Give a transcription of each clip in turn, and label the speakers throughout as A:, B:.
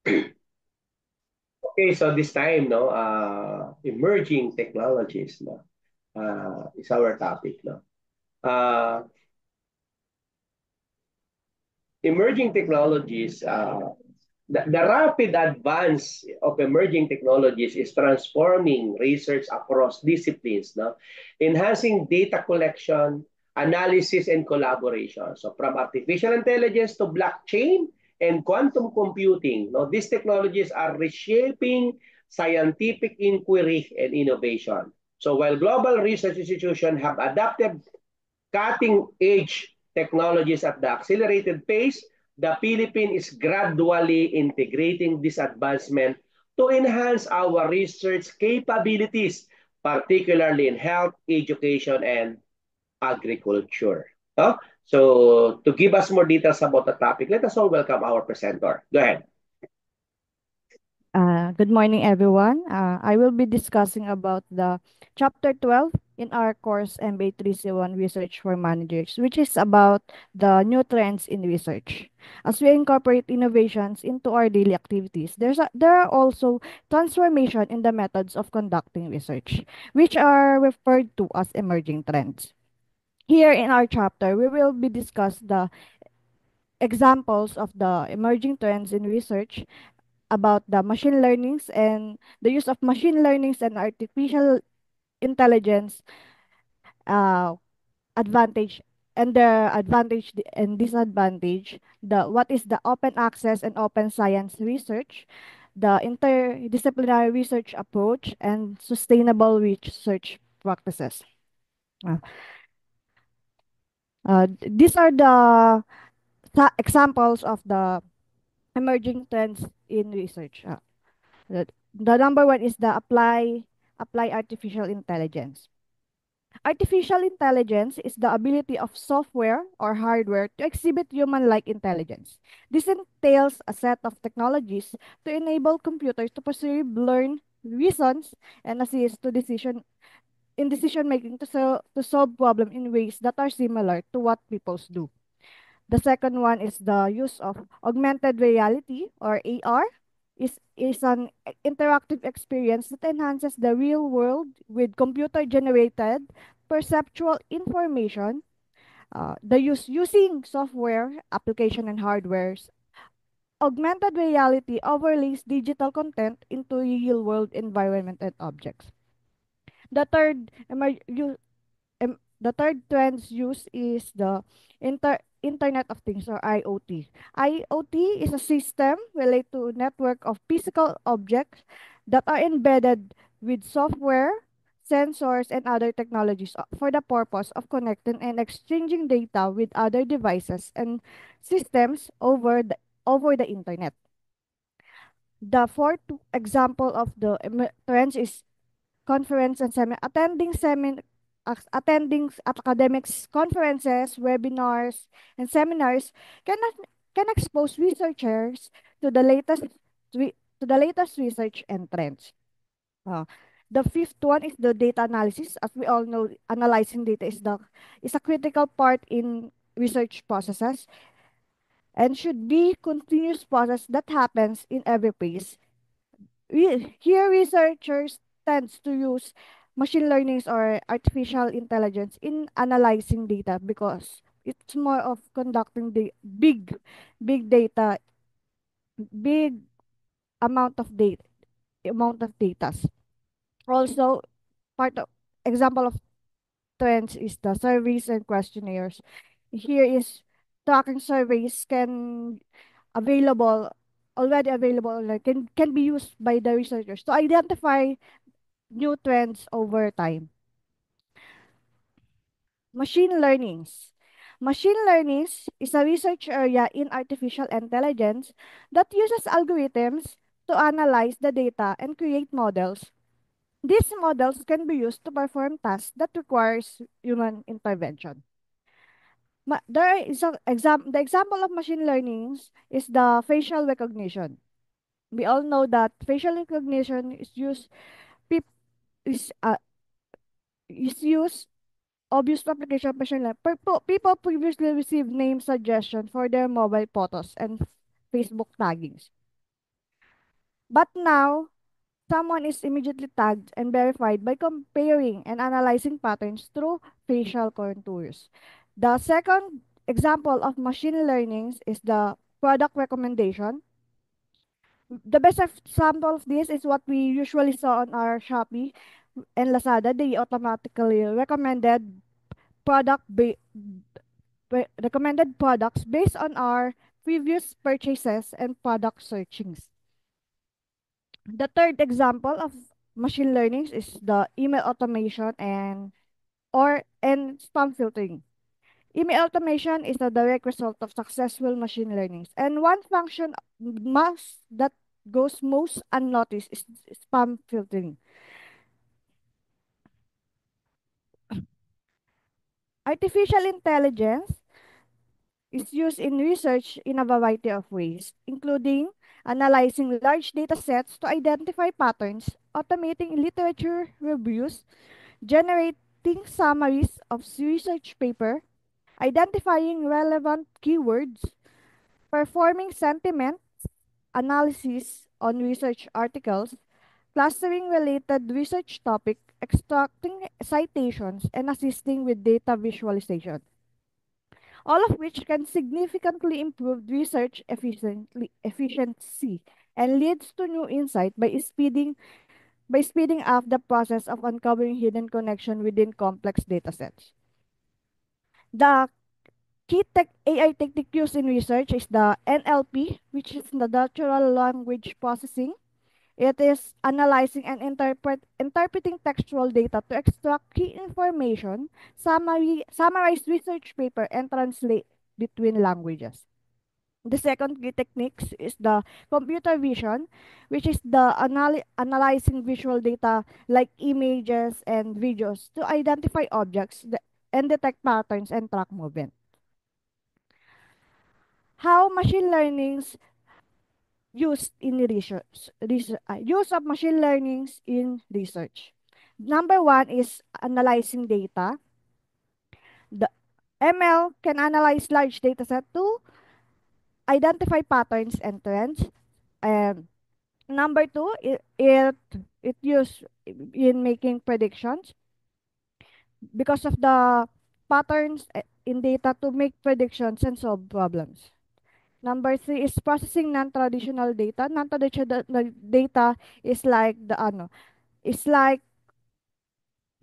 A: Okay, so this time, no, emerging technologies, no, is our topic, no. Uh, Emerging technologies, the rapid advance of emerging technologies is transforming research across disciplines, no, enhancing data collection, analysis, and collaboration. So, from artificial intelligence to blockchain and quantum computing, no, these technologies are reshaping scientific inquiry and innovation. So, while global research institutions have adopted cutting-edge technologies at the accelerated pace, the Philippines is gradually integrating this advancement to enhance our research capabilities, particularly in health, education, and agriculture. No? So, to give us more details about the topic, let us all welcome our presenter. Go ahead.
B: Good morning, everyone. I will be discussing about the chapter 12 in our course MBA 3C1 Research for Managers, which is about the new trends in research. As we incorporate innovations into our daily activities, there are also transformation in the methods of conducting research, which are referred to as emerging trends. Here in our chapter, we will be discuss the examples of the emerging trends in research about the machine learnings and the use of machine learnings and artificial intelligence uh, advantage and their and disadvantage, the what is the open access and open science research, the interdisciplinary research approach, and sustainable research practices. Uh, these are the examples of the emerging trends in research. The number one is the apply artificial intelligence. Artificial intelligence is the ability of software or hardware to exhibit human-like intelligence. This entails a set of technologies to enable computers to perceive, learn, reasons, and assist to decision making to solve problems in ways that are similar to what people do. The second one is the use of augmented reality or AR is an interactive experience that enhances the real world with computer generated perceptual information. The using software, application, and hardwares. Augmented reality overlays digital content into real world environment and objects. The third the third trends use is the Internet of Things or IoT. IoT is a system related to network of physical objects that are embedded with software, sensors, and other technologies for the purpose of connecting and exchanging data with other devices and systems over the internet. The fourth example of the trends is conference and attending academics conferences, webinars, and seminars can can expose researchers to the latest research and trends. Uh, the fifth one is the data analysis. As we all know, analyzing data is a critical part in research processes and should be continuous process that happens in every phase. Here, researchers tends to use machine learnings or artificial intelligence in analyzing data because it's more of conducting the big data, big amount of data. Also, part of example of trends is the surveys and questionnaires. Here is tracking surveys can available already available online can be used by the researchers to identify new trends over time. Machine learnings. Machine learnings is a research area in artificial intelligence that uses algorithms to analyze the data and create models. These models can be used to perform tasks that requires human intervention. There is the example of machine learnings is the facial recognition. We all know that facial recognition peop, uh, is used obvious application of machine learning. People previously received name suggestion for their mobile photos and Facebook taggings. But now, someone is immediately tagged and verified by comparing and analyzing patterns through facial contours. The second example of machine learning is the product recommendation. The best example of this is what we usually saw on our Shopee and Lazada. They automatically product ba- recommended products based on our previous purchases and product searchings. The third example of machine learning is the email automation and spam filtering. Email automation is a direct result of successful machine learning. And one function that goes most unnoticed is spam filtering. Artificial intelligence is used in research in a variety of ways, including analyzing large data sets to identify patterns, automating literature reviews, generating summaries of research paper, identifying relevant keywords, performing sentiment analysis on research articles, clustering related research topic, extracting citations, and assisting with data visualization, all of which can significantly improve efficiency and leads to new insight by speeding up the process of uncovering hidden connection within complex datasets. The key AI technique used in research is the NLP, which is the natural language processing. It is analyzing and interpreting textual data to extract key information, summarize research paper, and translate between languages. The second key techniques is the computer vision, which is the analyzing visual data like images and videos to identify objects and detect patterns and track movement. How machine learning's used in use of machine learnings in research. Number one is analyzing data. The ML can analyze large data set to identify patterns and trends. And number two, it used in making predictions because of the patterns in data to make predictions and solve problems. Number three is processing non-traditional data. Non-traditional data is like is like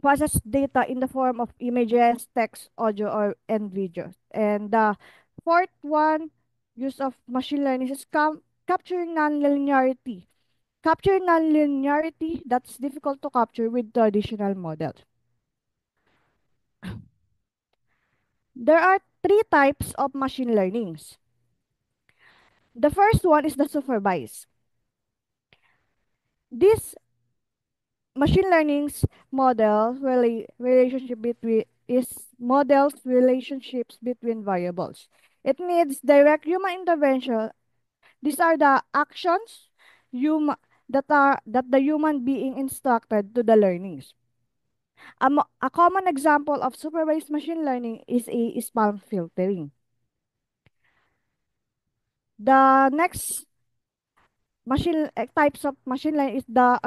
B: process data in the form of images, text, audio, or and videos. And the fourth one, use of machine learning is capturing nonlinearity. Capturing nonlinearity that's difficult to capture with traditional models. There are three types of machine learnings. The first one is the supervised. This machine learning's model relationship between is models relationships between variables. It needs direct human intervention. These are the actions that the human being instructed to the learnings. A common example of supervised machine learning is a spam filtering. The next types of machine learning is the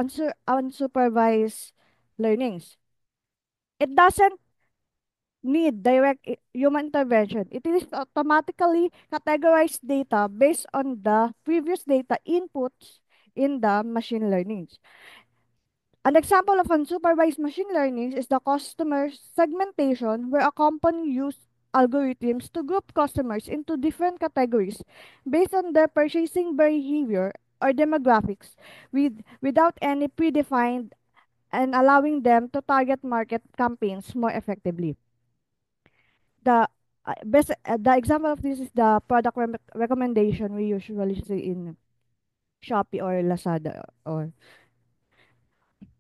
B: unsupervised learnings. It doesn't need direct human intervention. It is automatically categorized data based on the previous data inputs in the machine learning. An example of unsupervised machine learning is the customer segmentation, where a company uses algorithms to group customers into different categories based on their purchasing behavior or demographics without any predefined and allowing them to target market campaigns more effectively. The example of this is the product recommendation we usually see in Shopee or Lazada. Or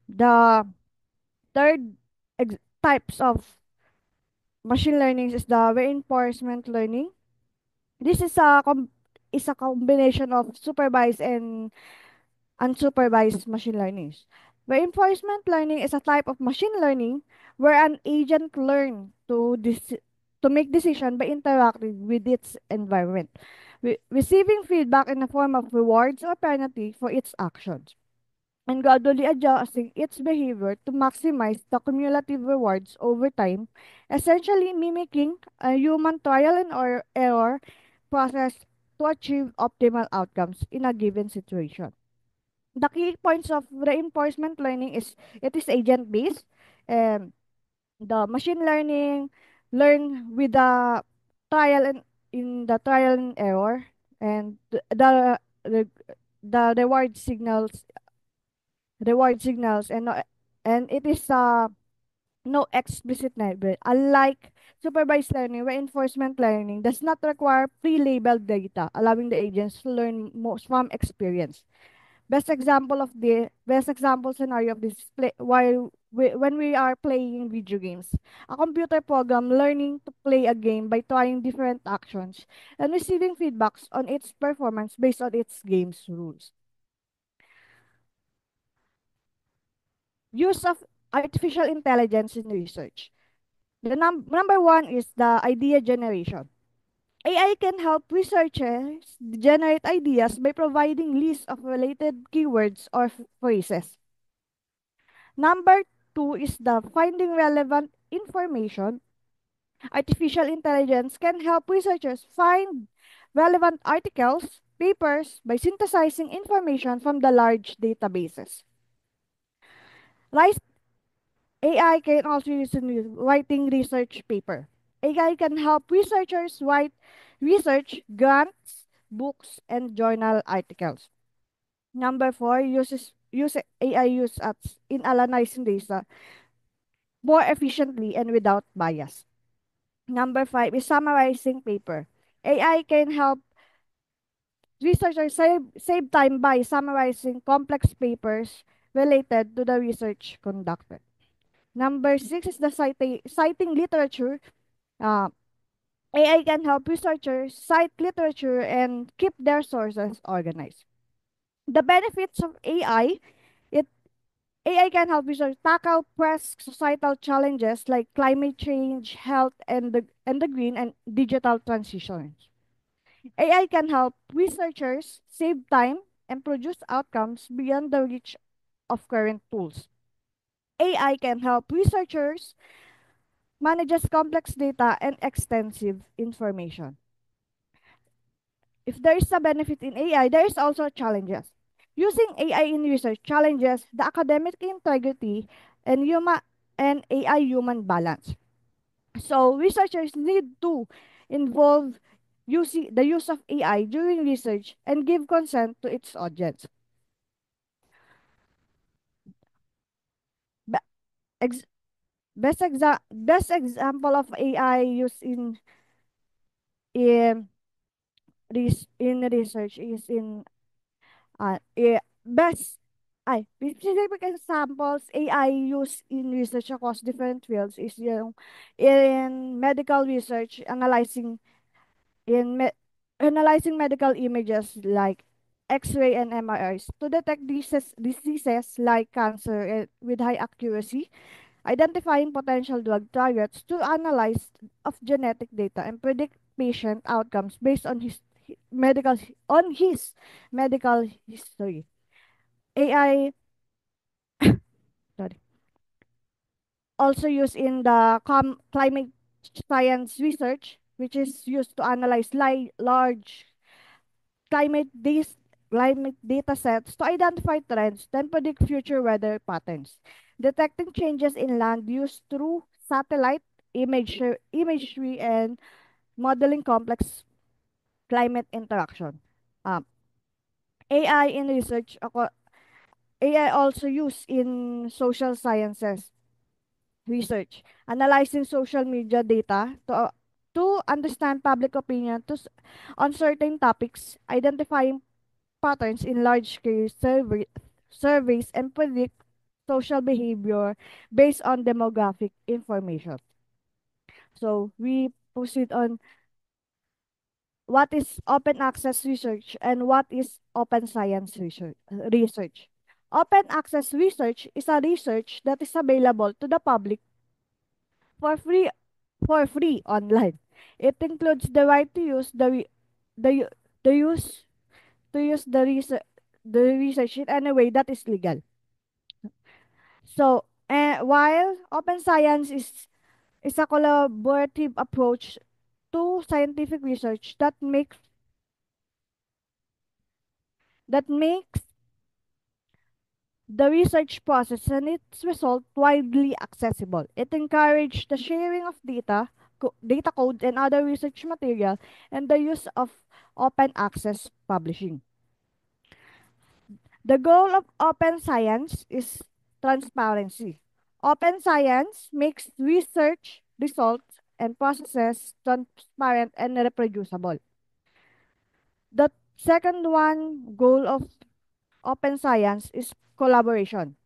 B: the third types of machine learning is the reinforcement learning. This is a combination of supervised and unsupervised machine learning. Reinforcement learning is a type of machine learning where an agent learns to make decision by interacting with its environment. Receiving feedback in the form of rewards or penalty for its actions, and gradually adjusting its behavior to maximize the cumulative rewards over time, essentially mimicking a human trial and or error process to achieve optimal outcomes in a given situation. The key points of reinforcement learning is it is agent based, and the machine learning learn with the trial and in the trial and error, and the, the reward signals, and it is no explicit label. Unlike supervised learning, reinforcement learning does not require pre-labeled data, allowing the agents to learn most from experience. Best example scenario of this is when we are playing video games. A computer program learning to play a game by trying different actions and receiving feedbacks on its performance based on its game's rules. Use of artificial intelligence in research. The number one is the idea generation. AI can help researchers generate ideas by providing lists of related keywords or phrases. Number two is the finding relevant information. Artificial intelligence can help researchers find relevant articles, papers by synthesizing information from the large databases. Rise AI can also use in writing research paper. AI can help researchers write research grants, books, and journal articles. Number four, use AI use apps in analyzing data more efficiently and without bias. Number five is summarizing paper. AI can help researchers save time by summarizing complex papers related to the research conducted. Number six is the citing literature. Uh, AI can help researchers cite literature and keep their sources organized. The benefits of AI, it AI can help research tackle press societal challenges like climate change, health, and the green and digital transitions. AI can help researchers save time and produce outcomes beyond the reach of current tools. AI can help researchers manage complex data and extensive information. If there is a benefit in AI, there is also challenges. Using AI in research challenges the academic integrity and AI human balance. So researchers need to involve using the use of AI during research and give consent to its audience. Ba- ex- best example of AI used in in research is in best specific examples AI used in research across different fields is yung in medical research in me- analyzing medical images like X-ray and MRIs to detect diseases like cancer with high accuracy, identifying potential drug targets to analyze of genetic data and predict patient outcomes based on medical his medical history. AI sorry, also used in the climate science research, which is used to analyze large climate dis- climate data sets to identify trends, then predict future weather patterns. Detecting changes in land use through satellite imagery and modeling complex climate interaction. Um, AI in research, AI also used in social sciences research, analyzing social media data to understand public opinion on certain topics, identifying patterns in large-scale surveys, and predict social behavior based on demographic information. So we proceed on what is open access research and what is open science research. Open access research is a research that is available to the public for free online. It includes the right to use the to use the research in any way that is legal. So, while open science is a collaborative approach to scientific research that makes the research process and its result widely accessible. It encourages the sharing of data code, and other research material, and the use of open access publishing. The goal of open science is transparency. Open science makes research results and processes transparent and reproducible. The second one goal of open science is collaboration.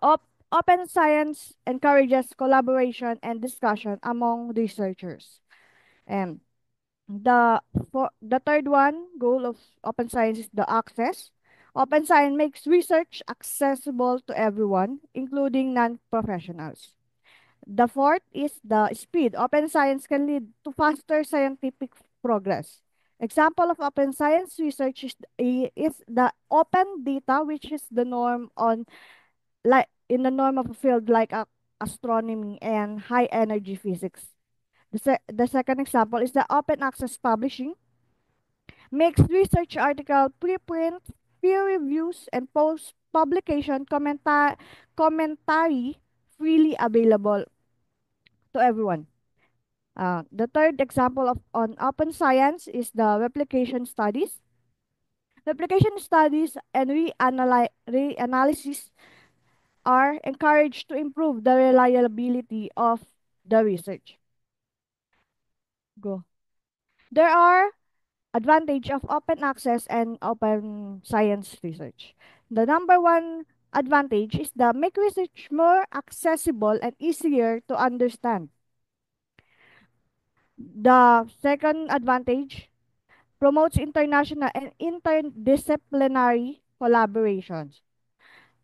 B: Open science encourages collaboration and discussion among researchers. And the third one goal of open science is the access. Open science makes research accessible to everyone, including non-professionals. The fourth is the speed. Open science can lead to faster scientific progress. Example of open science research is the open data, which is the norm on like in the norm of a field like astronomy and high energy physics. The second example is the open access publishing, makes research article, preprint, peer reviews, and post publication commentary freely available to everyone. The third example of on open science is the replication studies. Replication studies and reanalysis are encouraged to improve the reliability of the research. Go. There are advantage of open access and open science research. The number one advantage is the make research more accessible and easier to understand. The second advantage promotes international and interdisciplinary collaborations.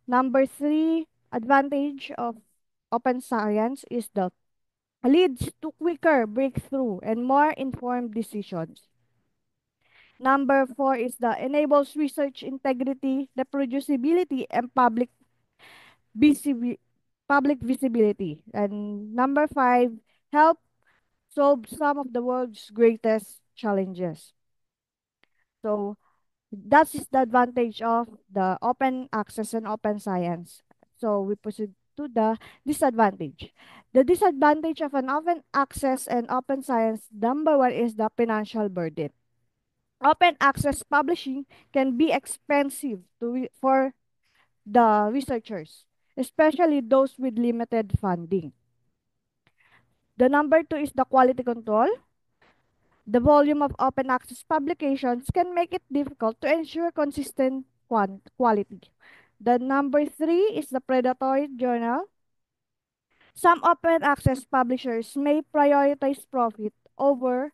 B: Number three advantage of open science is the leads to quicker breakthrough and more informed decisions. Number four is the enables research integrity, reproducibility, and visibi- public visibility. And number five, help solve some of the world's greatest challenges. So that is the advantage of the open access and open science. So we proceed to the disadvantage. The disadvantage of an open access and open science, number one is the financial burden. Open access publishing can be expensive for the researchers, especially those with limited funding. The number two is the quality control. The volume of open access publications can make it difficult to ensure consistent quality. The number three is the predatory journal. Some open access publishers may prioritize profit over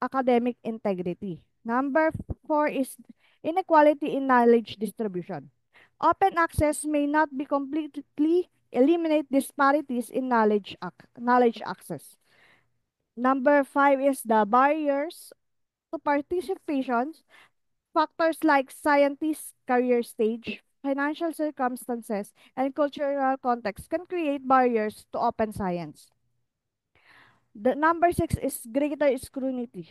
B: academic integrity. Number four is inequality in knowledge distribution. Open access may not be completely eliminate disparities in knowledge access. Number five is the barriers to participation. Factors like scientists' career stage, financial circumstances, and cultural context can create barriers to open science. The number six is greater scrutiny.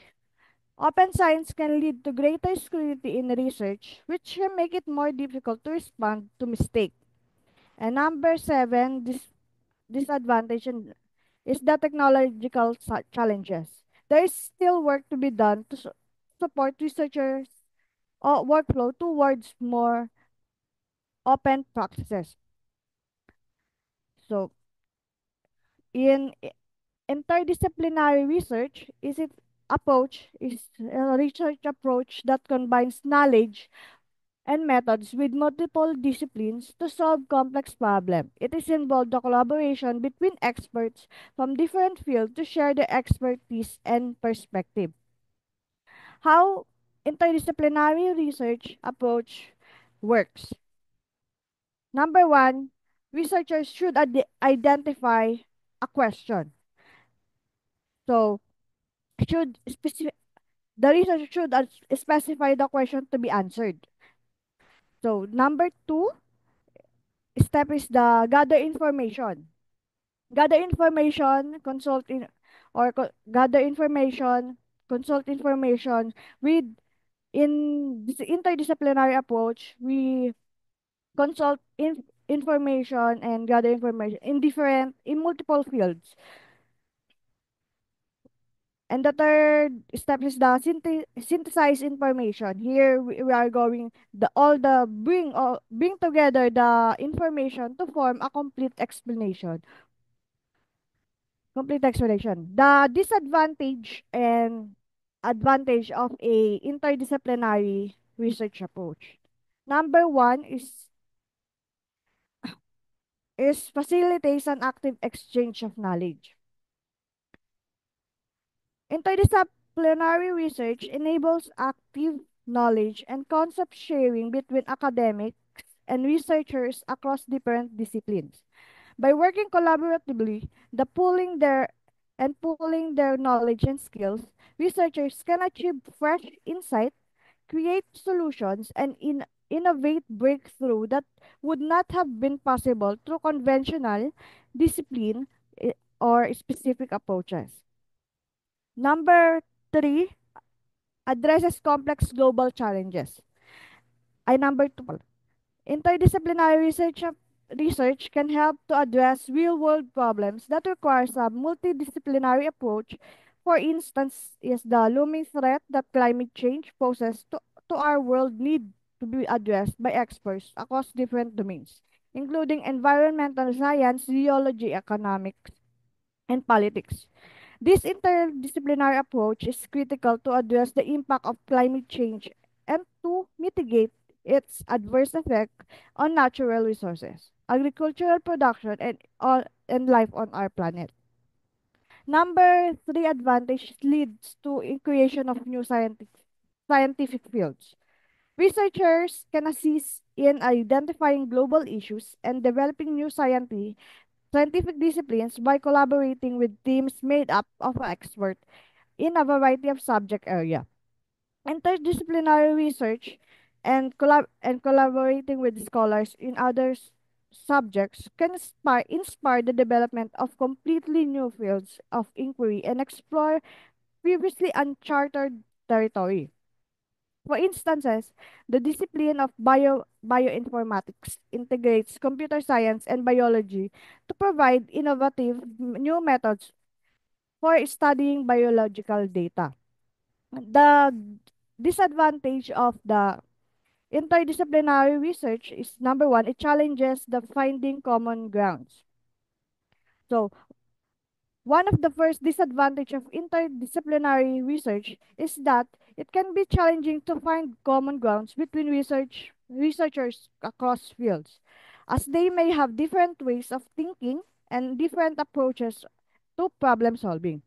B: Open science can lead to greater scrutiny in research, which can make it more difficult to respond to mistakes. And number seven, disadvantage is the technological challenges. There is still work to be done to support researchers' workflow towards more open practices. So, in interdisciplinary research, is a research approach that combines knowledge and methods with multiple disciplines to solve complex problems. It is involved the collaboration between experts from different fields to share their expertise and perspective. How interdisciplinary research approach works. Number one, researchers should identify a question. So, should specific the researcher should specify the question to be answered. So number two step is the gather information. Gather information, consult in or gather information, consult information with in this interdisciplinary approach. We consult information and gather information in multiple fields. And the third step is the synthesize information. Here we are going the bring together the information to form a complete explanation. The disadvantage and advantage of a interdisciplinary research approach. Number one is facilitates an active exchange of knowledge. Interdisciplinary research enables active knowledge and concept sharing between academics and researchers across different disciplines. By working collaboratively, pooling their knowledge and skills, researchers can achieve fresh insight, create solutions, and innovate breakthrough that would not have been possible through conventional discipline or specific approaches. Number three, addresses complex global challenges. Number two, interdisciplinary research can help to address real-world problems that requires a multidisciplinary approach. For instance, is the looming threat that climate change poses to our world need to be addressed by experts across different domains, including environmental science, geology, economics, and politics. This interdisciplinary approach is critical to address the impact of climate change and to mitigate its adverse effect on natural resources, agricultural production, and life on our planet. Number three advantage leads to in creation of new scientific fields. Researchers can assist in identifying global issues and developing new scientific disciplines by collaborating with teams made up of experts in a variety of subject area. Interdisciplinary research and collaborating with scholars in other subjects can inspire the development of completely new fields of inquiry and explore previously uncharted territory. For instances, the discipline of bioinformatics integrates computer science and biology to provide innovative new methods for studying biological data. The disadvantage of the interdisciplinary research is number one, it challenges the finding common grounds. So, one of the first disadvantage of interdisciplinary research is that it can be challenging to find common grounds between researchers across fields, as they may have different ways of thinking and different approaches to problem solving.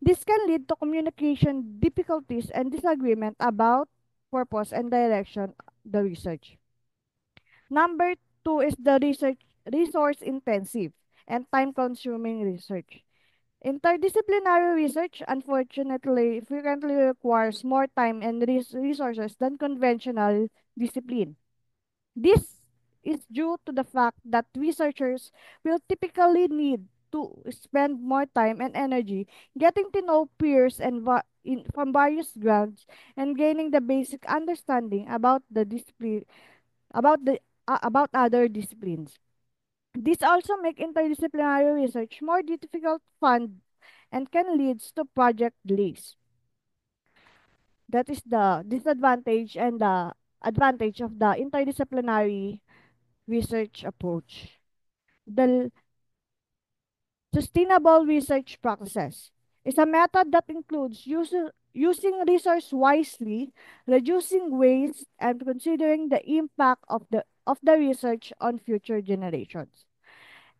B: This can lead to communication difficulties and disagreement about purpose and direction of the research. Number two is the resource intensive and time consuming research. Interdisciplinary research, unfortunately, frequently requires more time and resources than conventional discipline. This is due to the fact that researchers will typically need to spend more time and energy getting to know peers from various grounds and gaining the basic understanding about the discipline about other disciplines. This also make interdisciplinary research more difficult to fund and can lead to project delays. That is the disadvantage and the advantage of the interdisciplinary research approach. The sustainable research practices is a method that includes using resource wisely, reducing waste, and considering the impact of the research on future generations.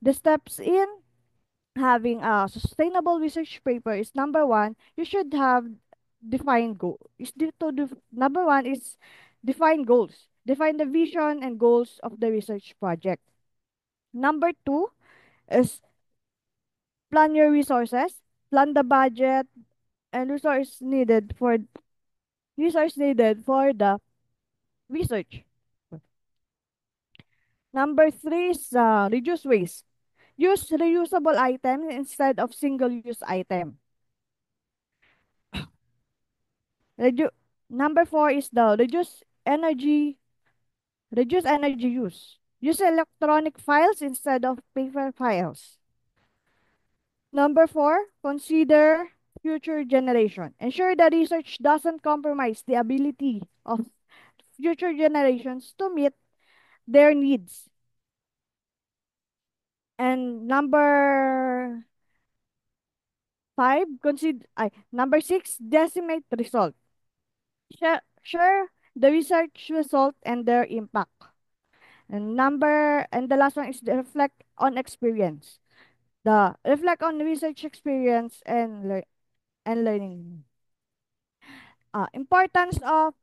B: The steps in having a sustainable research paper is number one, you should have defined goal. Number one is define goals. Define the vision and goals of the research project. Number two is plan your resources, plan the budget and resource needed resource needed for the research. Number three is reduce waste. Use reusable items instead of single-use item. Redu Number four is the reduce energy use. Use electronic files instead of paper files. Number four, consider future generation. Ensure the research doesn't compromise the ability of future generations to meet their needs. And number six, decimate result. Share the research result and their impact. And the last one is the reflect on experience. The reflect on research experience and learning. Importance of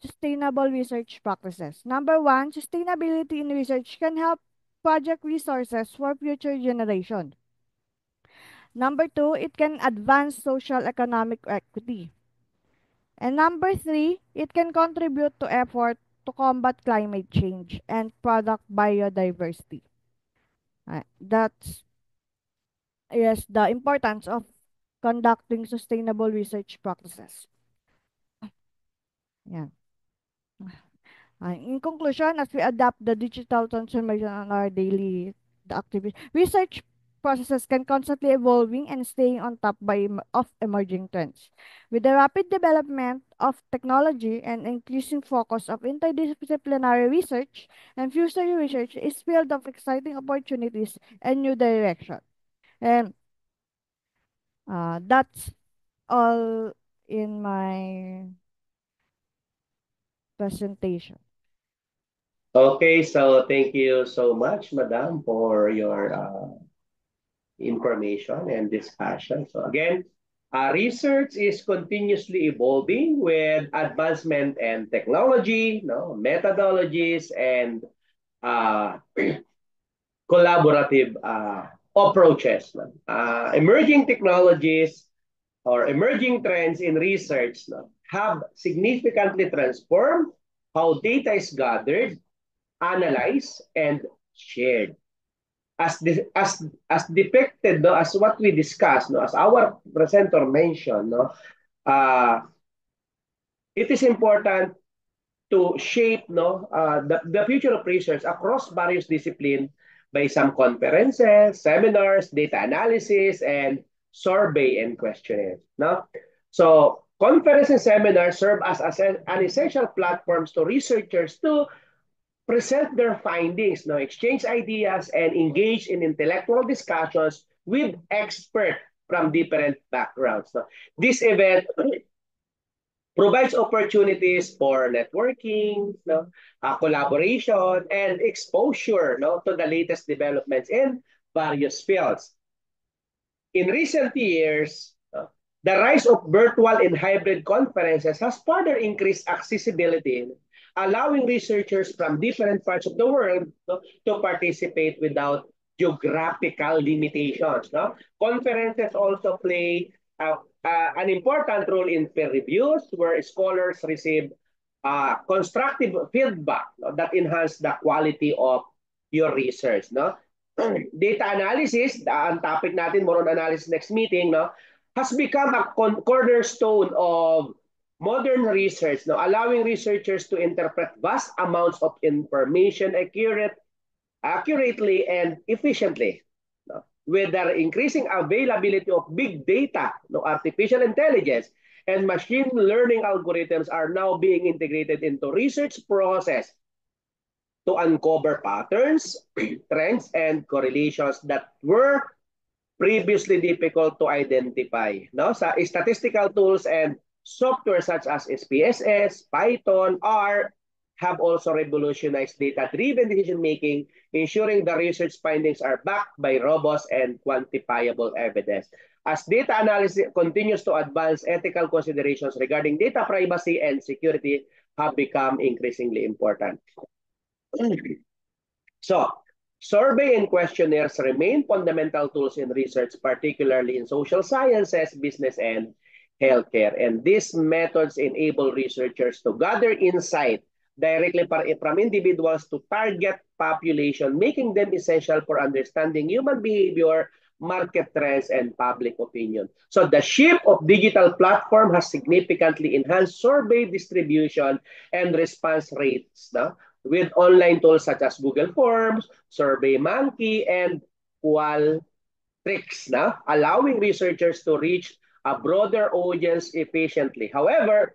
B: sustainable research practices. Number one, sustainability in research can help project resources for future generation. Number two, it can advance social economic equity. And number three, it can contribute to effort to combat climate change and product biodiversity. That's yes, the importance of conducting sustainable research practices. Yeah. In conclusion, as we adapt the digital transformation on our daily the activity, research processes can constantly evolving and staying on top of emerging trends. With the rapid development of technology and increasing focus of interdisciplinary research and future research is filled of exciting opportunities and new direction. And that's all in my presentation.
A: Okay, so thank you so much, Madam, for your information and discussion. So again, research is continuously evolving with advancement and technology, no, methodologies, and uh, collaborative approaches. No? Emerging technologies or emerging trends in research, no, have significantly transformed how data is gathered, analyzed, and shared. As depicted, no, as what we discussed, no, as our presenter mentioned, no, uh, it is important to shape, no, the future of research across various disciplines by some conferences, seminars, data analysis, and survey and questionnaires. No? So conferences and seminars serve as an essential platforms to researchers to present their findings, no, exchange ideas, and engage in intellectual discussions with experts from different backgrounds. No? This event provides opportunities for networking, no, collaboration, and exposure, no, to the latest developments in various fields. In recent years, the rise of virtual and hybrid conferences has further increased accessibility, allowing researchers from different parts of the world, no, to participate without geographical limitations. No? Conferences also play an important role in peer reviews, where scholars receive constructive feedback, no, that enhance the quality of your research. No? Data analysis, ang topic natin, more on analysis next meeting, no, has become a cornerstone of modern research, no, allowing researchers to interpret vast amounts of information accurately and efficiently. No? With the increasing availability of big data, no, artificial intelligence, and machine learning algorithms are now being integrated into research process to uncover patterns, trends, and correlations that were previously difficult to identify. No? Sa statistical tools and software such as SPSS, Python, R have also revolutionized data-driven decision-making, ensuring the research findings are backed by robust and quantifiable evidence. As data analysis continues to advance, ethical considerations regarding data privacy and security have become increasingly important. So, survey and questionnaires remain fundamental tools in research, particularly in social sciences, business, and healthcare. And these methods enable researchers to gather insight directly from individuals to target population, making them essential for understanding human behavior, market trends, and public opinion. So the shift of digital platform has significantly enhanced survey distribution and response rates, no? With online tools such as Google Forms, SurveyMonkey, and Qualtrics, no? Allowing researchers to reach a broader audience efficiently. However,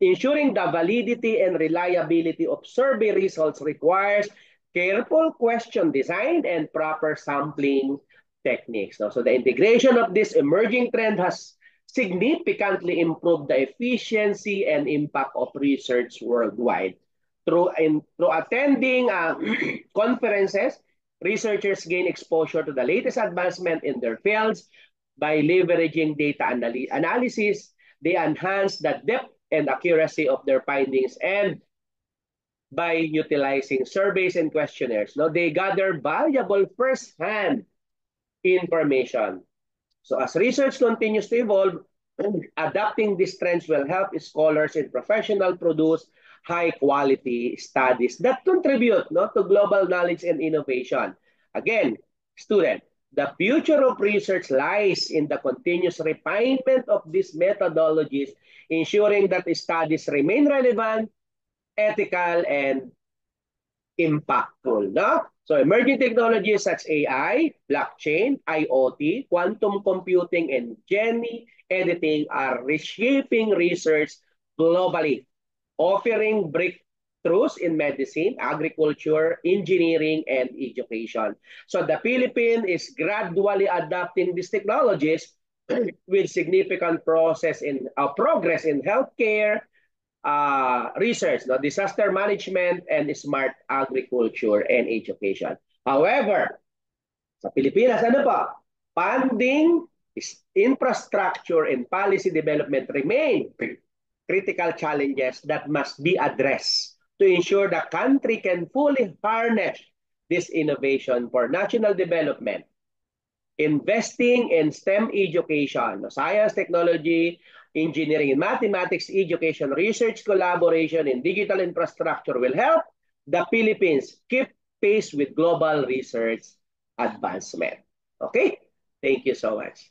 A: ensuring the validity and reliability of survey results requires careful question design and proper sampling techniques. No? So the integration of this emerging trend has significantly improved the efficiency and impact of research worldwide. Through attending conferences, researchers gain exposure to the latest advancement in their fields by leveraging data analysis. They enhance the depth and accuracy of their findings, and by utilizing surveys and questionnaires, no, they gather valuable first-hand information. So as research continues to evolve, adapting these trends will help scholars and professionals produce high-quality studies that contribute, no, to global knowledge and innovation. Again, student, the future of research lies in the continuous refinement of these methodologies, ensuring that the studies remain relevant, ethical, and impactful. No? So emerging technologies such as AI, blockchain, IoT, quantum computing, and gene editing are reshaping research globally, offering breakthroughs in medicine, agriculture, engineering, and education. So the Philippines is gradually adopting these technologies with significant progress in healthcare, research, no, disaster management, and smart agriculture and education. However, sa Pilipinas, ano pa? Funding, infrastructure, and policy development remain critical challenges that must be addressed to ensure the country can fully harness this innovation for national development. Investing in STEM education, science, technology, engineering, and mathematics education, research collaboration, and digital infrastructure will help the Philippines keep pace with global research advancement. Okay? Thank you so much.